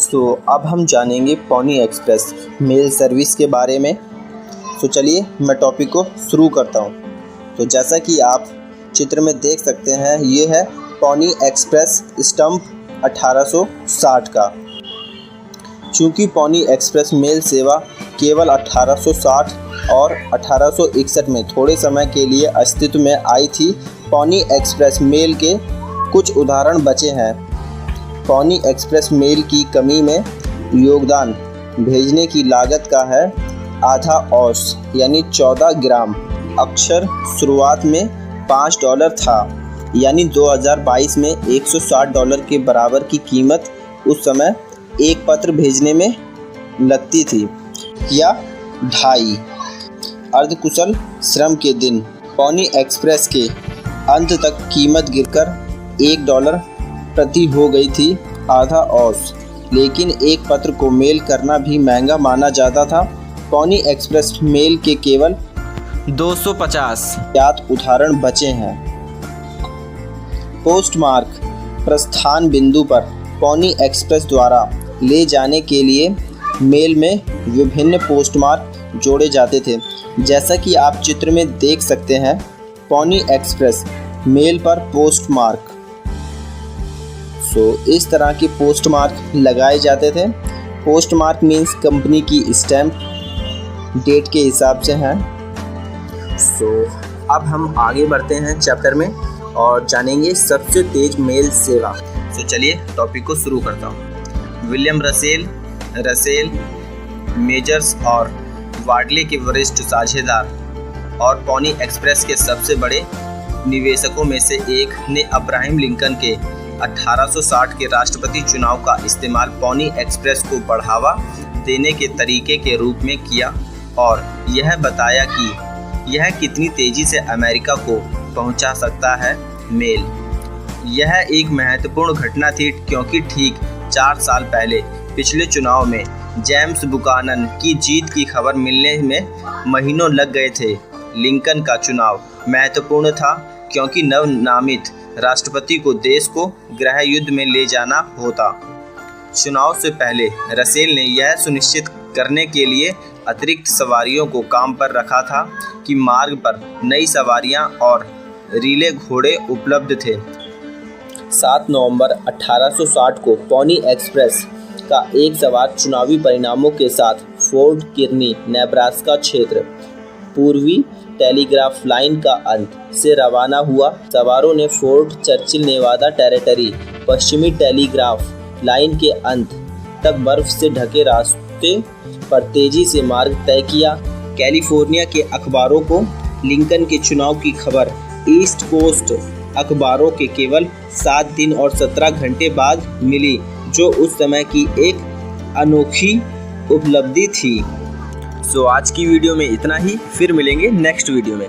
अब हम जानेंगे पोनी एक्सप्रेस मेल सर्विस के बारे में। चलिए मैं टॉपिक को शुरू करता हूँ। तो जैसा कि आप चित्र में देख सकते हैं, ये है पोनी एक्सप्रेस स्टंप 1860 का। चूँकि पोनी एक्सप्रेस मेल सेवा केवल 1860 और 1861 में थोड़े समय के लिए अस्तित्व में आई थी, पोनी एक्सप्रेस मेल के कुछ उदाहरण बचे हैं। पोनी एक्सप्रेस मेल की कमी में योगदान भेजने की लागत का है आधा औंस यानी 14 ग्राम। अक्षर शुरुआत में $5 था, यानी 2022 में $160 के बराबर की कीमत उस समय एक पत्र भेजने में लगती थी, या 2.5 अर्धकुशल श्रम के दिन। पोनी एक्सप्रेस के अंत तक कीमत गिरकर $1 प्रति हो गई थी, आधा औंस। लेकिन एक पत्र को मेल करना भी महंगा माना जाता था। पोनी एक्सप्रेस मेल के केवल 250 ज्ञात उदाहरण बचे हैं। पोस्टमार्क प्रस्थान बिंदु पर पोनी एक्सप्रेस द्वारा ले जाने के लिए मेल में विभिन्न पोस्टमार्क जोड़े जाते थे, जैसा कि आप चित्र में देख सकते हैं। पोनी एक्सप्रेस मेल पर पोस्टमार्क इस तरह के पोस्टमार्क लगाए जाते थे। पोस्टमार्क मीन्स कंपनी की स्टैम्प डेट के हिसाब से हैं। अब हम आगे बढ़ते हैं चैप्टर में और जानेंगे सबसे तेज मेल सेवा। चलिए टॉपिक को शुरू करता हूँ। विलियम रसेल मेजर्स और वाडले के वरिष्ठ साझेदार और पोनी एक्सप्रेस के सबसे बड़े निवेशकों में से एक ने अब्राहम लिंकन के 1860 के राष्ट्रपति चुनाव का इस्तेमाल पोनी एक्सप्रेस को बढ़ावा देने के तरीके के रूप में किया और यह बताया कि यह कितनी तेजी से अमेरिका को पहुंचा सकता है मेल। यह एक महत्वपूर्ण घटना थी, क्योंकि ठीक 4 साल पहले पिछले चुनाव में जेम्स बुकानन की जीत की खबर मिलने में महीनों लग गए थे। लिंकन का चुनाव महत्वपूर्ण था, क्योंकि नवनामित राष्ट्रपति को देश को गृह युद्ध में ले जाना होता। चुनाव से पहले रसेल ने यह सुनिश्चित करने के लिए अतिरिक्त सवारियों को काम पर रखा था कि मार्ग पर नई सवारियां और रीले घोड़े उपलब्ध थे। 7 नवंबर 1860 को पोनी एक्सप्रेस का एक सवार चुनावी परिणामों के साथ फोर्ट किर्नी नेब्रास्का क्षेत्र पूर्वी टेलीग्राफ लाइन का अंत से रवाना हुआ। सवारों ने फोर्ट चर्चिल नेवादा टेरिटरी पश्चिमी टेलीग्राफ लाइन के अंत तक बर्फ से ढके रास्ते पर तेजी से मार्ग तय किया। कैलिफोर्निया के अखबारों को लिंकन के चुनाव की खबर ईस्ट कोस्ट अखबारों के केवल 7 दिन और 17 घंटे बाद मिली, जो उस समय की एक अनोखी उपलब्धि थी। आज की वीडियो में इतना ही, फिर मिलेंगे नेक्स्ट वीडियो में।